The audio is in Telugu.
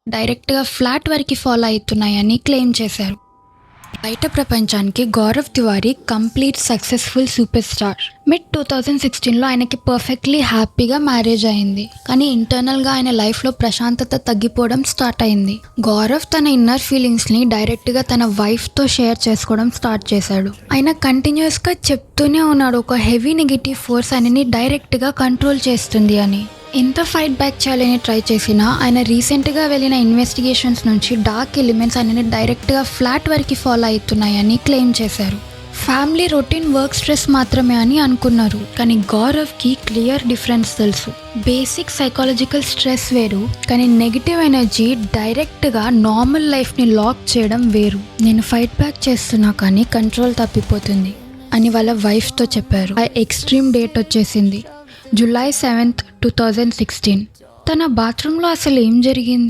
డైరెక్ట్గా ఫ్లాట్ వరకు ఫాలో అవుతున్నాయని క్లెయిమ్ చేశారు. బయట ప్రపంచానికి Gaurav Tiwari complete successful super star. Mid 2016లో ఆయనకి పర్ఫెక్ట్లీ హ్యాపీగా మ్యారేజ్ అయింది. కానీ ఇంటర్నల్గా ఆయన లైఫ్లో ప్రశాంతత తగ్గిపోవడం స్టార్ట్ అయింది. గౌరవ్ తన ఇన్నర్ ఫీలింగ్స్ని డైరెక్ట్గా తన వైఫ్తో షేర్ చేసుకోవడం స్టార్ట్ చేశాడు. ఆయన కంటిన్యూస్గా చెప్తూనే ఉన్నాడు ఒక హెవీ నెగిటివ్ ఫోర్స్ ఆయనని డైరెక్ట్గా కంట్రోల్ చేస్తుంది అని. ఎంత ఫైట్ బ్యాక్ చేయాలని ట్రై చేసినా ఆయన రీసెంట్గా వెళ్ళిన ఇన్వెస్టిగేషన్స్ నుంచి డార్క్ ఎలిమెంట్స్ ఆయనని డైరెక్ట్గా ఫ్లాట్ వరకు ఫాలో అవుతున్నాయని క్లెయిమ్ చేశారు. ఫ్యామిలీ రొటీన్ వర్క్ స్ట్రెస్ మాత్రమే అని అనుకున్నారు. కానీ గౌరవ్కి క్లియర్ డిఫరెన్స్ తెలుసు. బేసిక్ సైకాలజికల్ స్ట్రెస్ వేరు, కానీ నెగిటివ్ ఎనర్జీ డైరెక్ట్గా నార్మల్ లైఫ్ని లాక్ చేయడం వేరు. నేను ఫైట్ బ్యాక్ చేస్తున్నా కానీ కంట్రోల్ తప్పిపోతుంది అని వాళ్ళ వైఫ్తో చెప్పారు. ఆ ఎక్స్ట్రీమ్ డేట్ వచ్చేసింది July 7th, 2016. తన బాత్రూంలో అసలు ఏం జరిగింది?